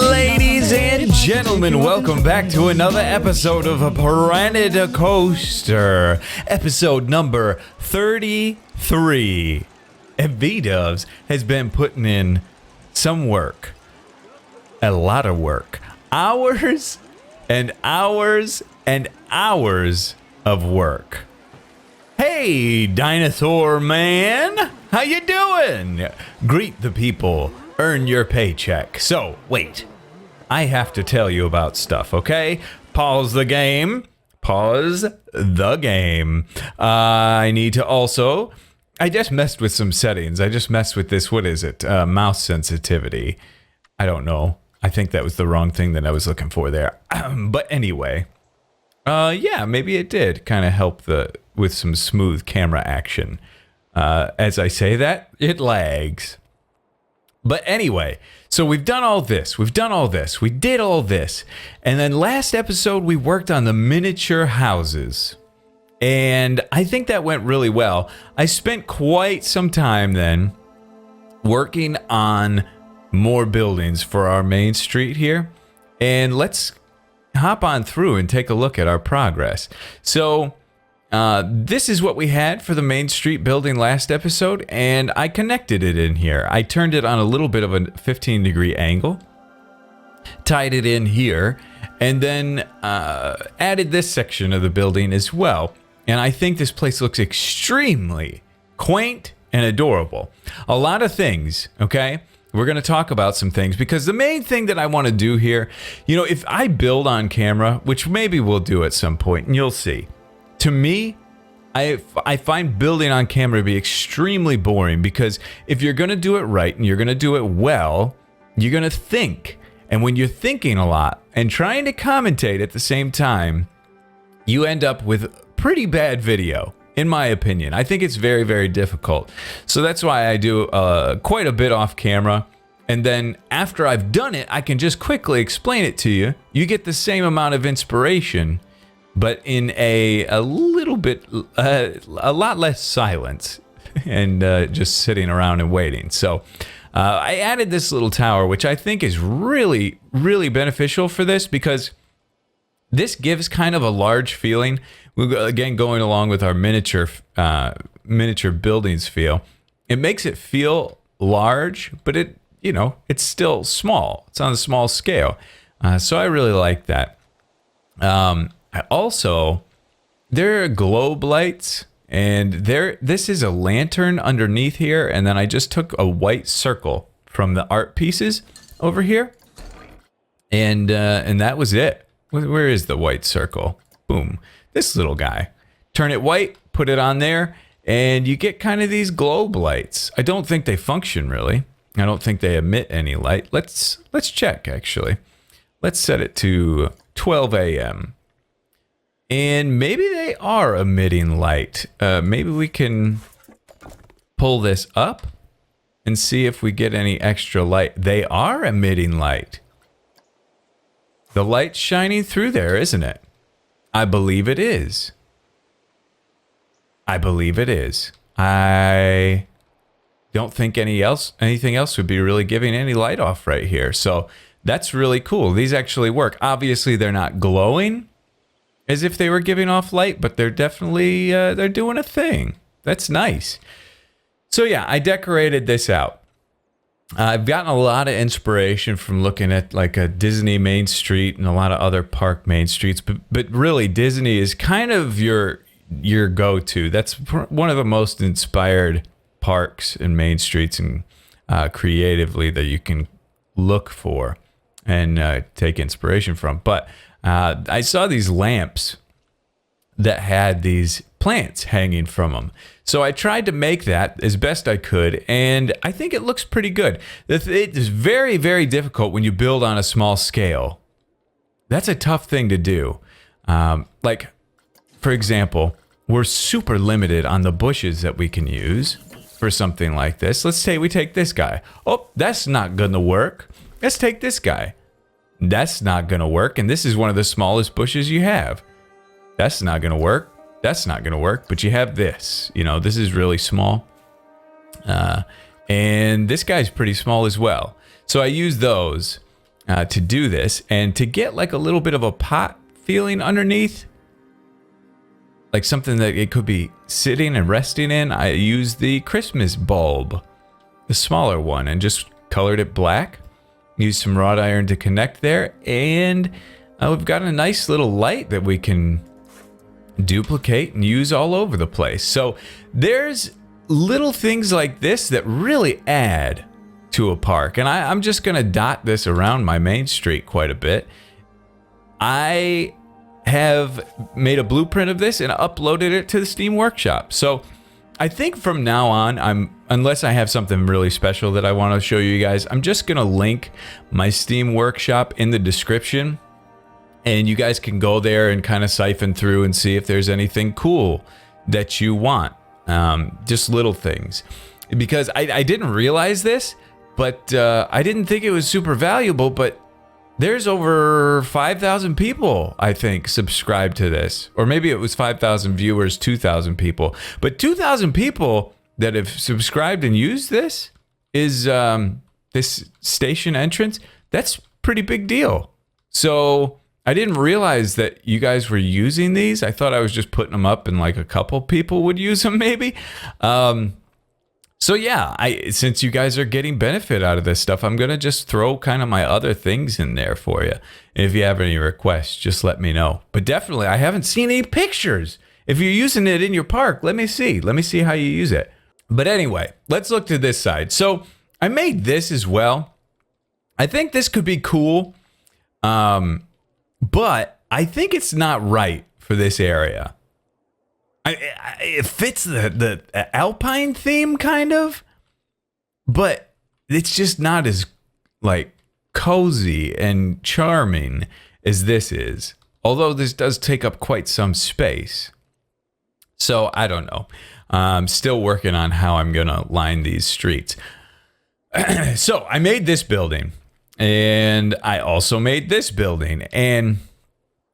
Ladies and gentlemen, welcome back to another episode of A Planet Coaster, episode number 33. And V-Dubs has been putting in some work, a lot of work, hours and hours and hours of work. Hey, dinosaur man, how you doing? Greet the people, earn your paycheck. So, wait, I have to tell you about stuff, okay? Pause the game. Pause the game. I need to also, I just messed with some settings. I just messed with this, what is it? Mouse sensitivity. I don't know. I think that was the wrong thing that I was looking for there. But anyway, yeah, maybe it did kind of help with some smooth camera action. As I say that, it lags. But anyway, so we've done all this. We did all this. And then last episode, we worked on the miniature houses. And I think that went really well. I spent quite some time then working on more buildings for our main street here. And let's hop on through and take a look at our progress. So this is what we had for the main street building last episode, and I connected it in here. I turned it on a little bit of a 15-degree angle, tied it in here, and then added this section of the building as well. And I think this place looks extremely quaint and adorable. A lot of things, okay? We're going to talk about some things because the main thing that I want to do here, you know, if I build on camera, which maybe we'll do at some point, and you'll see. To me, I find building on camera to be extremely boring because if you're going to do it right and you're going to do it well, you're going to think. And when you're thinking a lot and trying to commentate at the same time, you end up with pretty bad video. In my opinion, I think it's very, very difficult. So that's why I do quite a bit off camera. And then after I've done it, I can just quickly explain it to you. You get the same amount of inspiration, but in a little bit, a lot less silence and just sitting around and waiting. So I added this little tower, which I think is really, really beneficial for this because this gives kind of a large feeling. Again, going along with our miniature buildings feel, it makes it feel large, but it's still small. It's on a small scale, so I really like that. I also, there are globe lights, and this is a lantern underneath here, and then I just took a white circle from the art pieces over here, and that was it. Where is the white circle? Boom. This little guy. Turn it white, put it on there, and you get kind of these globe lights. I don't think they function really. I don't think they emit any light. Let's check actually. Let's set it to 12 a.m. And maybe they are emitting light. Maybe we can pull this up and see if we get any extra light. They are emitting light. The light's shining through there, isn't it? I believe it is. I don't think anything else would be really giving any light off right here. So that's really cool. These actually work. Obviously, they're not glowing as if they were giving off light, but they're definitely, they're doing a thing. That's nice. So yeah, I decorated this out. I've gotten a lot of inspiration from looking at like a Disney Main Street and a lot of other park Main Streets, but really Disney is kind of your go-to. That's one of the most inspired parks and Main Streets and creatively that you can look for and take inspiration from. But I saw these lamps that had these plants hanging from them. So I tried to make that as best I could, and I think it looks pretty good. It is very, very difficult when you build on a small scale. That's a tough thing to do. Like, for example, we're super limited on the bushes that we can use for something like this. Let's say we take this guy. Oh, that's not going to work. Let's take this guy. That's not going to work, and this is one of the smallest bushes you have. That's not going to work. That's not going to work, but you have this. You know, this is really small. And this guy's pretty small as well. So I use those to do this, and to get like a little bit of a pot feeling underneath, like something that it could be sitting and resting in, I used the Christmas bulb, the smaller one, and just colored it black. Used some wrought iron to connect there, and we've got a nice little light that we can duplicate and use all over the place. So there's little things like this that really add to a park, and I'm just gonna dot this around my main street quite a bit. I have made a blueprint of this and uploaded it to the Steam Workshop. So I think from now on, unless I have something really special that I want to show you guys, I'm just gonna link my Steam Workshop in the description, and you guys can go there and kind of siphon through and see if there's anything cool that you want. Just little things, because I didn't realize this, but I didn't think it was super valuable, but there's over 5,000 people, I think, subscribed to this. Or maybe it was 5,000 viewers, 2,000 people. But 2,000 people that have subscribed and used this is this station entrance. That's pretty big deal. So I didn't realize that you guys were using these. I thought I was just putting them up and like a couple people would use them maybe. So yeah, since you guys are getting benefit out of this stuff, I'm going to just throw kind of my other things in there for you. If you have any requests, just let me know. But definitely, I haven't seen any pictures. If you're using it in your park, let me see. Let me see how you use it. But anyway, let's look to this side. So I made this as well. I think this could be cool. But I think it's not right for this area. It fits the Alpine theme kind of, but it's just not as like cozy and charming as this is. Although this does take up quite some space. So I don't know. I'm still working on how I'm gonna line these streets. So I made this building, and I also made this building, and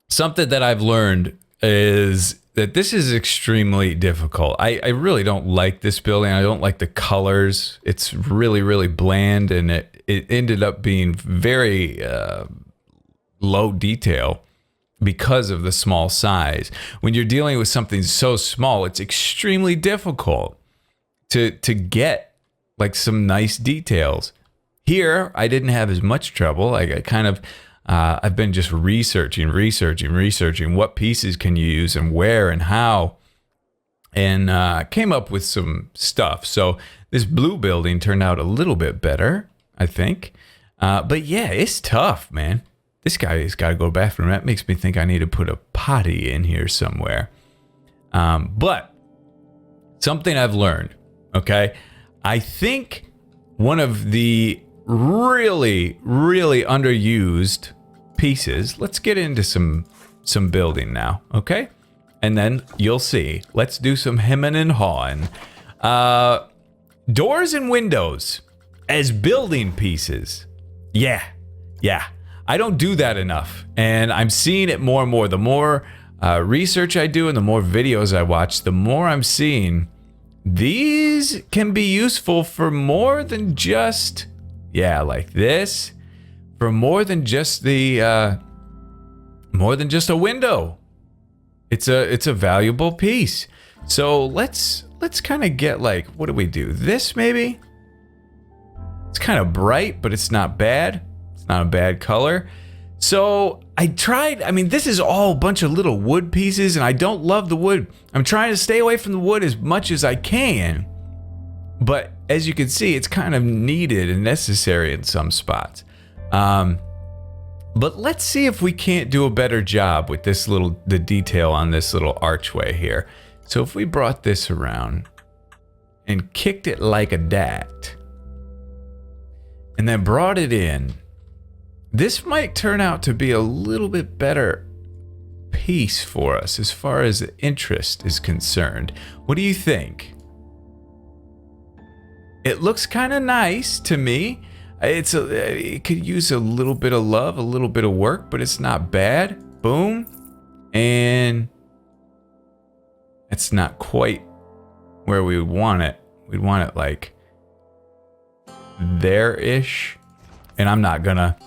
something that I've learned is that this is extremely difficult. I really don't like this building. I don't like the colors. It's really, really bland, and it ended up being very low detail because of the small size. When you're dealing with something so small, it's extremely difficult to get like some nice details. Here, I didn't have as much trouble. I kind of I've been just researching what pieces can you use and where and how, and came up with some stuff. So this blue building turned out a little bit better, I think. But yeah, it's tough, man. This guy has got to go to the bathroom. That makes me think I need to put a potty in here somewhere. But something I've learned, okay? I think one of the really, really underused pieces. Let's get into some building now, okay? And then you'll see. Let's do some hemming and hawing. Doors and windows as building pieces. Yeah. I don't do that enough, and I'm seeing it more and more. The more research I do and the more videos I watch, the more I'm seeing these can be useful for more than just, like this. For more than just a window. It's a valuable piece. So let's kind of get like, what do we do? This maybe? It's kind of bright, but it's not bad. It's not a bad color. So I tried, this is all a bunch of little wood pieces, and I don't love the wood. I'm trying to stay away from the wood as much as I can. But as you can see, it's kind of needed and necessary in some spots. But let's see if we can't do a better job with the detail on this little archway here. So if we brought this around and kicked it like a dat, and then brought it in, this might turn out to be a little bit better piece for us as far as the interest is concerned. What do you think? It looks kind of nice to me. It could use a little bit of love, a little bit of work, but it's not bad. Boom. And it's not quite where we want it. We'd want it like there-ish. And I'm not gonna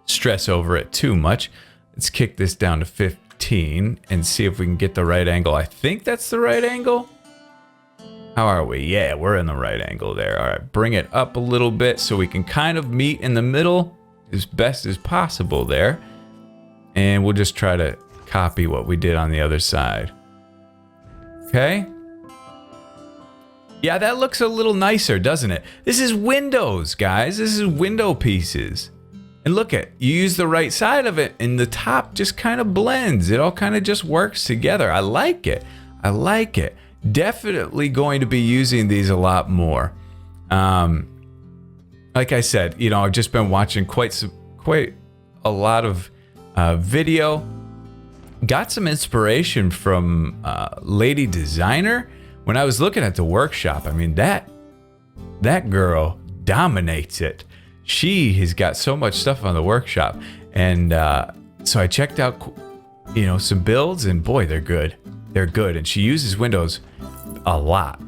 stress over it too much. Let's kick this down to 15 and see if we can get the right angle. I think that's the right angle. How are we? Yeah, we're in the right angle there. All right, bring it up a little bit so we can kind of meet in the middle as best as possible there. And we'll just try to copy what we did on the other side. Okay. Yeah, that looks a little nicer, doesn't it? This is windows, guys. This is window pieces. And look at, you use the right side of it and the top just kind of blends. It all kind of just works together. I like it. I like it. Definitely going to be using these a lot more. Like I said, you know, I've just been watching quite a lot of video. Got some inspiration from Lady Designer. When I was looking at the workshop, I mean, that girl dominates it. She has got so much stuff on the workshop. And so I checked out, you know, some builds, and boy, they're good. They're good. And she uses windows a lot.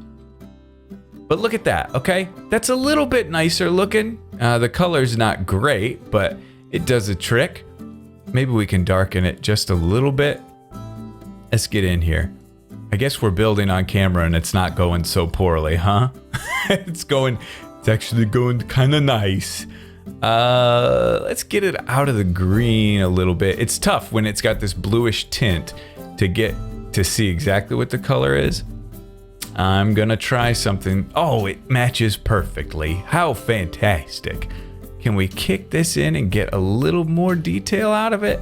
But look at that, okay? That's a little bit nicer looking. The color's not great, but it does a trick. Maybe we can darken it just a little bit. Let's get in here. I guess we're building on camera and it's not going so poorly, huh? It's actually going kind of nice. Let's get it out of the green a little bit. It's tough when it's got this bluish tint to get to see exactly what the color is. I'm gonna try something. Oh, it matches perfectly. How fantastic. Can we kick this in and get a little more detail out of it?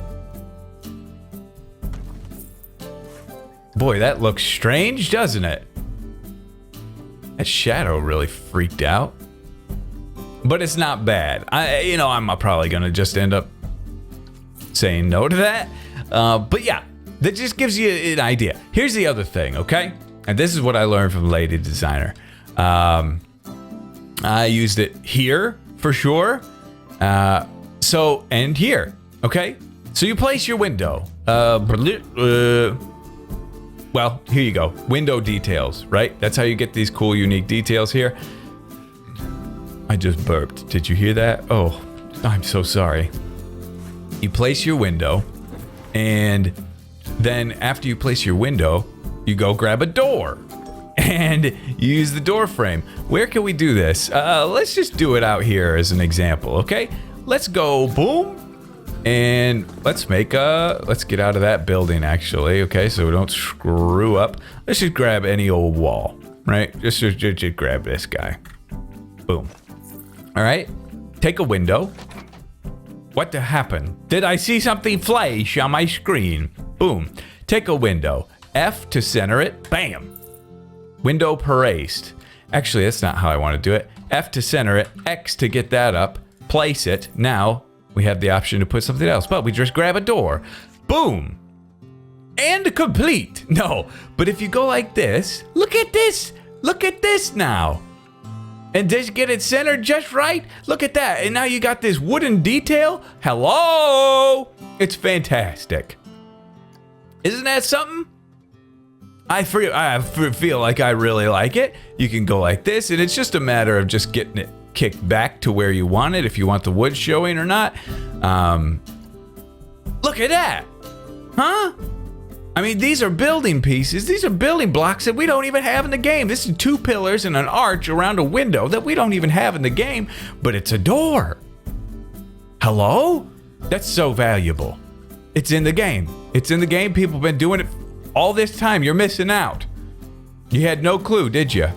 Boy, that looks strange, doesn't it? That shadow really freaked out. But it's not bad. I'm probably gonna just end up saying no to that. But yeah, that just gives you an idea. Here's the other thing, okay? And this is what I learned from Lady Designer. I used it here for sure. And here, okay? So you place your window. Well, here you go. Window details, right? That's how you get these cool, unique details here. I just burped. Did you hear that? Oh, I'm so sorry. You place your window, and then after you place your window, you go grab a door, and you use the door frame. Where can we do this? Let's just do it out here as an example, okay? Let's go, boom. And let's get out of that building, actually, okay, so we don't screw up. Let's just grab any old wall, right? Just grab this guy. Boom. All right, take a window. What happened? Did I see something flash on my screen? Boom. Take a window. F to center it. Bam. Window erased. Actually, that's not how I want to do it. F to center it. X to get that up. Place it. Now we have the option to put something else, but we just grab a door. Boom. And complete. No, but if you go like this, look at this. Look at this now. And just get it centered just right. Look at that. And now you got this wooden detail. Hello. It's fantastic. Isn't that something? I feel like I really like it. You can go like this, and it's just a matter of just getting it kicked back to where you want it, if you want the wood showing or not. Look at that. Huh? I mean, these are building pieces. These are building blocks that we don't even have in the game. This is 2 pillars and an arch around a window that we don't even have in the game, but it's a door. Hello? That's so valuable. It's in the game. It's in the game. People have been doing it all this time. You're missing out. You had no clue, did you?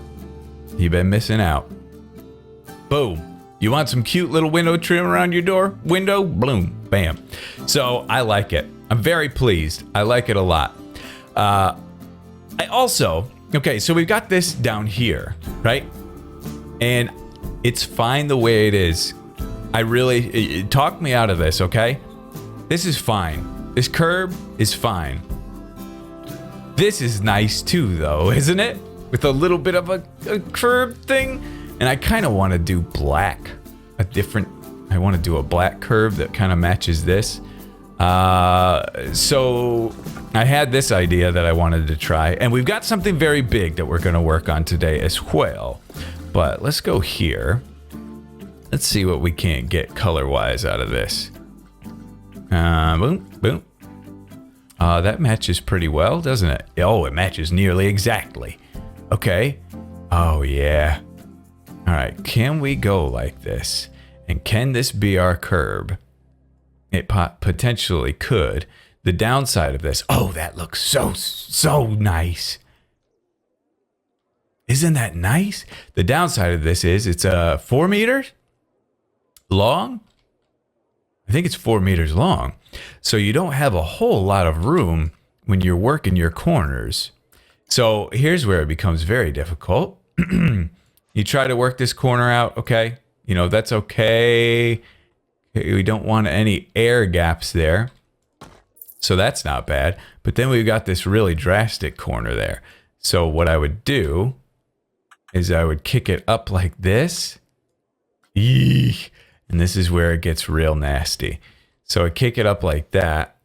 You've been missing out. Boom. You want some cute little window trim around your door? Window? Boom. Bam. So I like it. I'm very pleased. I like it a lot. Okay, so we've got this down here, right? And it's fine the way it is. Talk me out of this, okay? This is fine. This curb is fine. This is nice too, though, isn't it? With a little bit of a curb thing. And I kind of want to do black. I want to do a black curve that kind of matches this. So I had this idea that I wanted to try. And we've got something very big that we're going to work on today as well. But let's go here. Let's see what we can't get color-wise out of this. Boom, boom. That matches pretty well, doesn't it? Oh, it matches nearly exactly. Okay. Oh, yeah. All right. Can we go like this? And can this be our curb? It potentially could. The downside of this. Oh, that looks so nice. Isn't that nice? The downside of this is it's 4 meters long. I think it's 4 meters long. So you don't have a whole lot of room when you're working your corners. So here's where it becomes very difficult. You try to work this corner out, okay? You know, that's okay. We don't want any air gaps there. So that's not bad. But then we've got this really drastic corner there. So what I would do is I would kick it up like this. Eek. And this is where it gets real nasty. So I kick it up like that.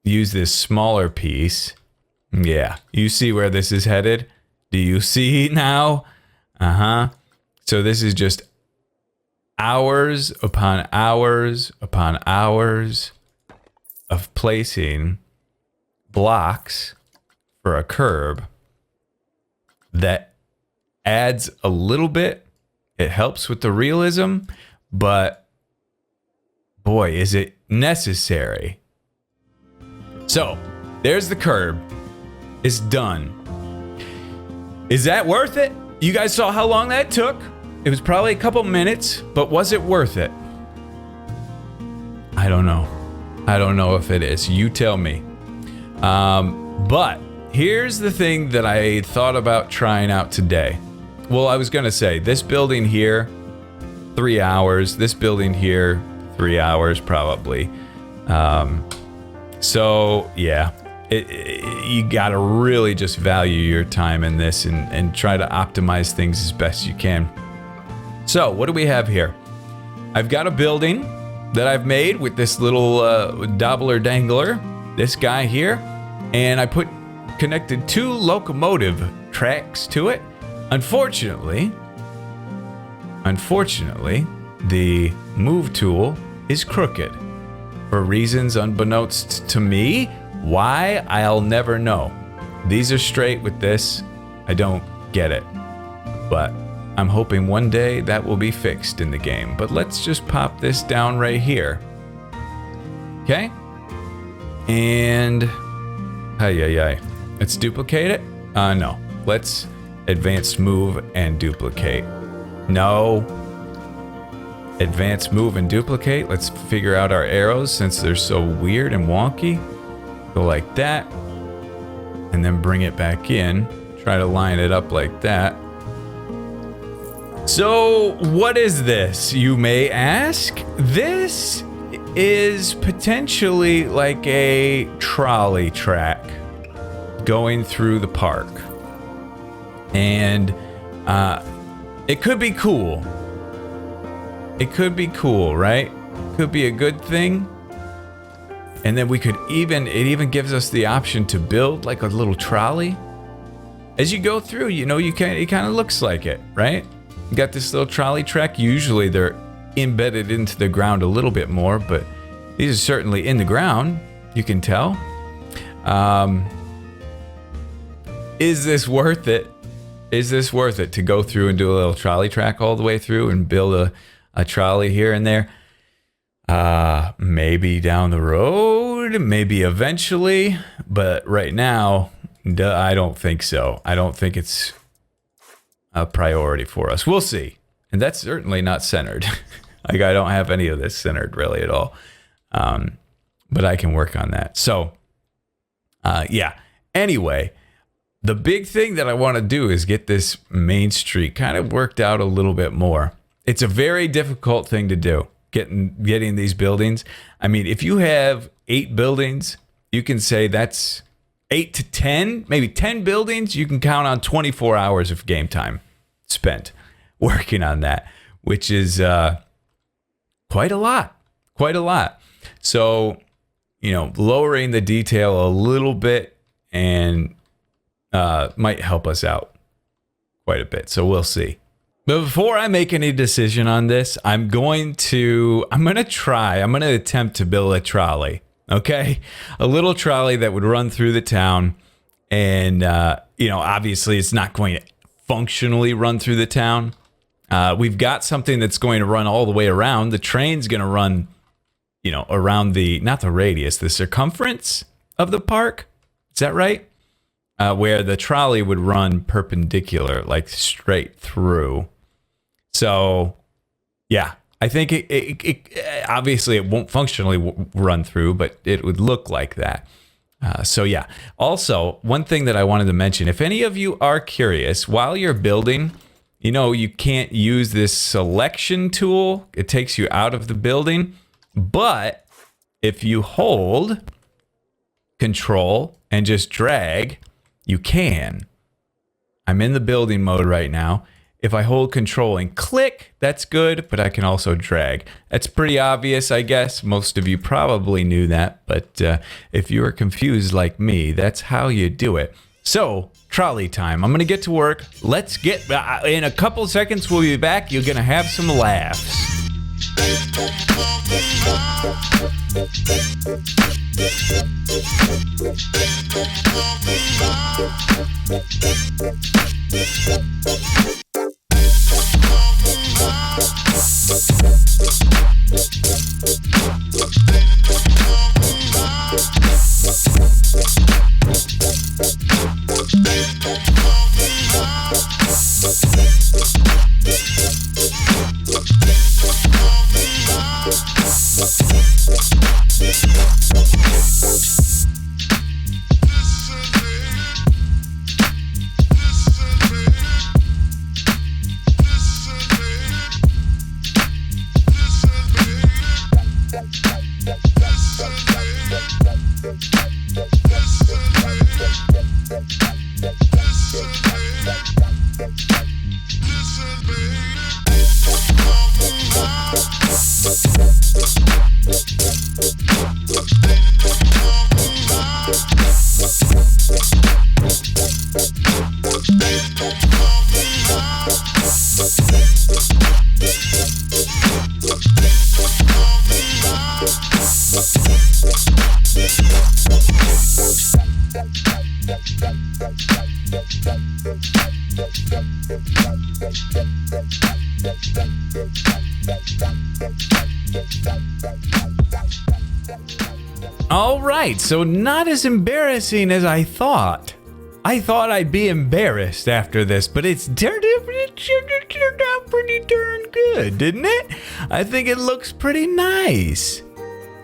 Use this smaller piece. Yeah, you see where this is headed? Do you see now? Uh-huh. So this is just hours upon hours upon hours of placing blocks for a curb that adds a little bit. It helps with the realism, but boy, is it necessary. So there's the curb. It's done. Is that worth it? You guys saw how long that took. It was probably a couple minutes, but was it worth it? I don't know. I don't know if it is. You tell me. But here's the thing that I thought about trying out today. Well, I was going to say this building here, 3 hours. This building here, 3 hours probably. So yeah, you got to really just value your time in this and try to optimize things as best you can. So what do we have here? I've got a building that I've made with this little doubler dangler, this guy here, and I connected 2 locomotive tracks to it. Unfortunately, the move tool is crooked for reasons unbeknownst to me. Why? I'll never know. These are straight with this. I don't get it, but I'm hoping one day that will be fixed in the game. But let's just pop this down right here. Okay? And let's duplicate it. No. Let's advanced move and duplicate. No. Advanced move and duplicate. Let's figure out our arrows since they're so weird and wonky. Go like that. And then bring it back in. Try to line it up like that. So, what is this, you may ask? This is potentially like a trolley track going through the park. And it could be cool. It could be cool, right? Could be a good thing. And then we could it even gives us the option to build like a little trolley. As you go through, you know, it kind of looks like it, right? You got this little trolley track. Usually they're embedded into the ground a little bit more, but these are certainly in the ground. You can tell. Is this worth it? Is this worth it to go through and do a little trolley track all the way through and build a trolley here and there? Maybe down the road, maybe eventually, but right now, I don't think so. I don't think it's a priority for us. We'll see. And that's certainly not centered. Like, I don't have any of this centered really at all. But I can work on that. So, yeah. Anyway, the big thing that I want to do is get this main street kind of worked out a little bit more. It's a very difficult thing to do, getting these buildings. I mean, if you have 8 buildings, you can say that's 8 to 10, maybe 10 buildings. You can count on 24 hours of game time spent working on that, which is quite a lot. So, you know, lowering the detail a little bit and might help us out quite a bit. So we'll see. But before I make any decision on this, I'm going to attempt to build a trolley. Okay, a little trolley that would run through the town, and obviously it's not going to functionally run through the town. We've got something that's going to run all the way around. The train's going to run, around not the radius, the circumference of the park. Is that right? Where the trolley would run perpendicular, like straight through. So, yeah, I think it obviously it won't functionally run through, but it would look like that. So, yeah. Also, one thing that I wanted to mention, if any of you are curious, while you're building, you can't use this selection tool. It takes you out of the building. But if you hold Control and just drag, you can. I'm in the building mode right now. If I hold Control and click, that's good, but I can also drag. That's pretty obvious, I guess. Most of you probably knew that, but if you are confused like me, that's how you do it. So, trolley time. I'm going to get to work. Let's get... in a couple seconds, we'll be back. You're going to have some laughs. All right, so not as embarrassing as I thought. I thought I'd be embarrassed after this, but it turned out pretty darn good, didn't it? I think it looks pretty nice.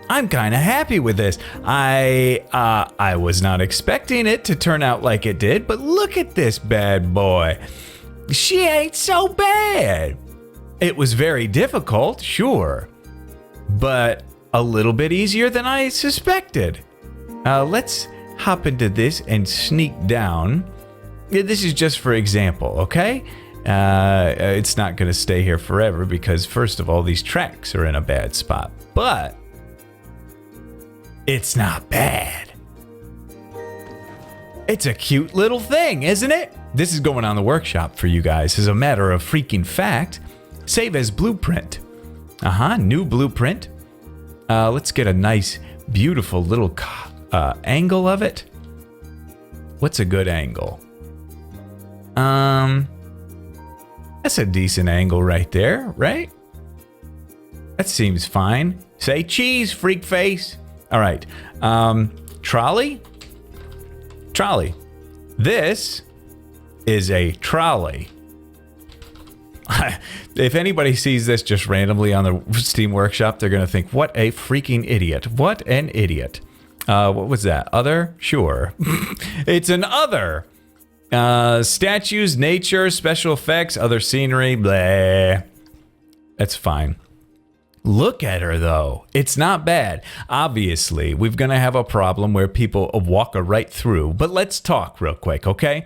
I'm kind of happy with this. I was not expecting it to turn out like it did, but look at this bad boy. She ain't so bad. It was very difficult, sure, but a little bit easier than I suspected. Let's hop into this and sneak down. This is just for example, okay? It's not going to stay here forever because, first of all, these tracks are in a bad spot, but it's not bad. It's a cute little thing, isn't it? This is going on the workshop for you guys. As a matter of freaking fact, save as blueprint. New blueprint. Let's get a nice, beautiful little angle of it. What's a good angle? That's a decent angle right there, right? That seems fine. Say cheese, freak face. All right. Trolley. Trolley. This is a trolley. If anybody sees this just randomly on the Steam Workshop, they're going to think, what a freaking idiot. What an idiot. What was that? Other? Sure. It's an other. Statues, nature, special effects, other scenery, blah. That's fine. Look at her, though. It's not bad. Obviously, we're going to have a problem where people walk right through. But let's talk real quick, okay?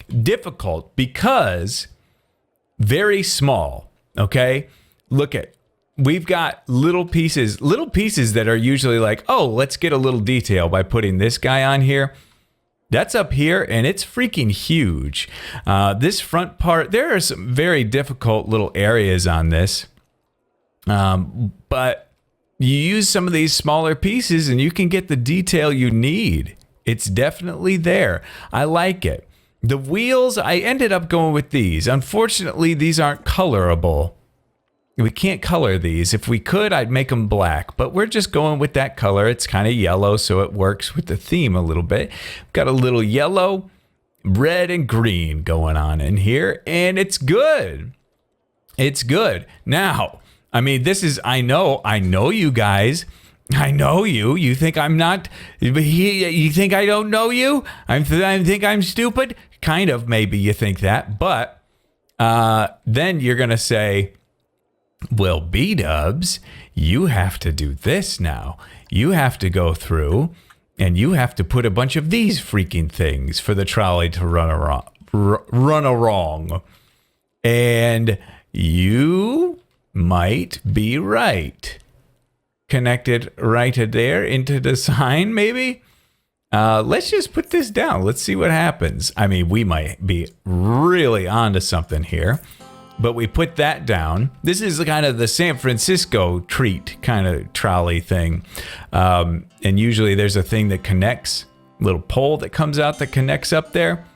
Difficult because very small, okay? Look at, we've got little pieces that are usually like, oh, let's get a little detail by putting this guy on here. That's up here, and it's freaking huge. This front part, there are some very difficult little areas on this. But you use some of these smaller pieces, and you can get the detail you need. It's definitely there. I like it. The wheels, I ended up going with these. Unfortunately, these aren't colorable. We can't color these. If we could, I'd make them black, but we're just going with that color. It's kind of yellow, so it works with the theme a little bit. Got a little yellow, red, and green going on in here, and it's good. It's good. Now, I mean, this is, I know you guys. I know you. You think I'm not, you think I don't know you? I think I'm stupid? Kind of, maybe you think that, but then you're going to say, well, B-dubs, you have to do this now. You have to go through and you have to put a bunch of these freaking things for the trolley to run along. And you might be right. Connected right there into the sign, maybe? Let's just put this down. Let's see what happens. I mean, we might be really onto something here. But we put that down. This is kind of the San Francisco treat kind of trolley thing. And usually there's a thing that connects, little pole that comes out that connects up there.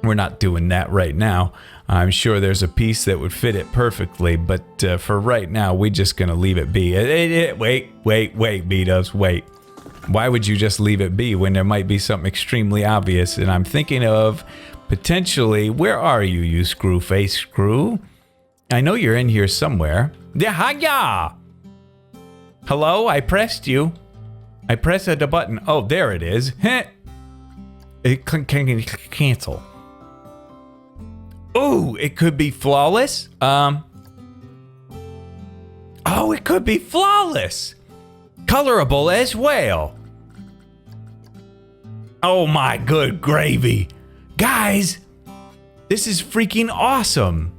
We're not doing that right now. I'm sure there's a piece that would fit it perfectly, but for right now, we're just going to leave it be. Wait, B-dubs, wait. Why would you just leave it be when there might be something extremely obvious? And I'm thinking of potentially, where are you, you screw face screw? I know you're in here somewhere. Yeah. Hello, I pressed you. I pressed the button. Oh, there it is. It can cancel. Oh, it could be flawless. Oh, it could be flawless. Colorable as well. Oh my good gravy. Guys, this is freaking awesome.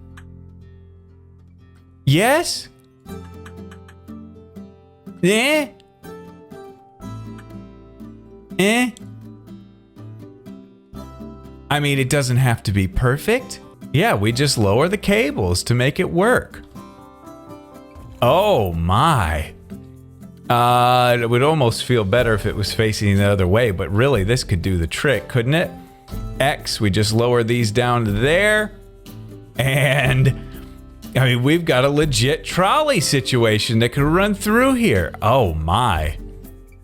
Yes? Eh? I mean, it doesn't have to be perfect. Yeah, we just lower the cables to make it work. Oh my. It would almost feel better if it was facing the other way, but really this could do the trick, couldn't it? X, we just lower these down to there. And I mean, we've got a legit trolley situation that could run through here. Oh my.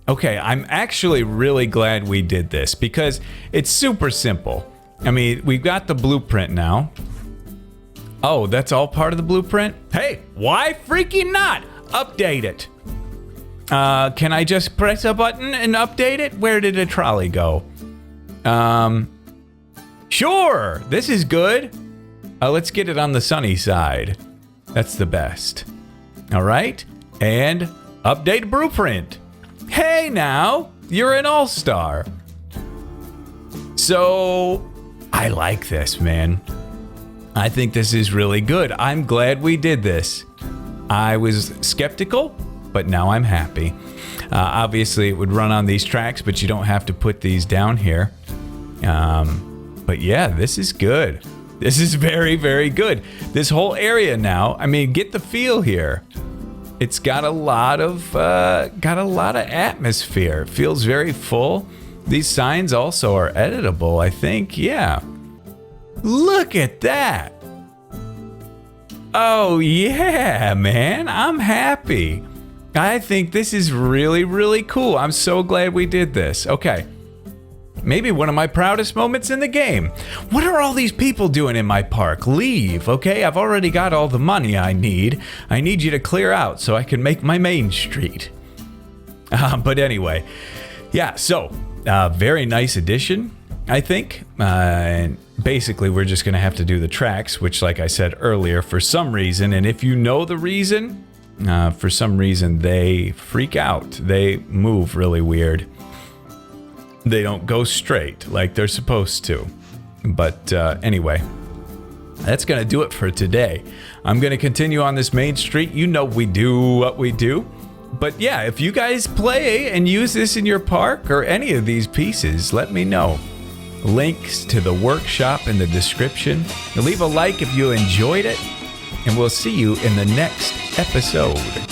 Okay, I'm actually really glad we did this because it's super simple. I mean, we've got the blueprint now. Oh, that's all part of the blueprint? Hey, why freaking not? Update it. Can I just press a button and update it? Where did the trolley go? Sure, this is good. Let's get it on the sunny side. That's the best. All right, and update blueprint. Hey now, you're an all-star. So, I like this, man. I think this is really good. I'm glad we did this. I was skeptical, but now I'm happy. Obviously, it would run on these tracks, but you don't have to put these down here. But yeah, this is good. This is very, very good. This whole area now, I mean, get the feel here. It's got a lot of atmosphere. It feels very full. These signs also are editable, I think. Yeah. Look at that. Oh yeah, man. I'm happy. I think this is really, really cool. I'm so glad we did this. Okay. Maybe one of my proudest moments in the game. What are all these people doing in my park? Leave, okay? I've already got all the money I need. I need you to clear out so I can make my main street. But anyway, yeah, so very nice addition, I think. And basically, we're just going to have to do the tracks, which, like I said earlier, for some reason, and if you know the reason, for some reason, they freak out. They move really weird. They don't go straight like they're supposed to. But anyway, that's going to do it for today. I'm going to continue on this main street. You know we do what we do. But yeah, if you guys play and use this in your park or any of these pieces, let me know. links to the workshop in the description. Leave a like if you enjoyed it, and we'll see you in the next episode.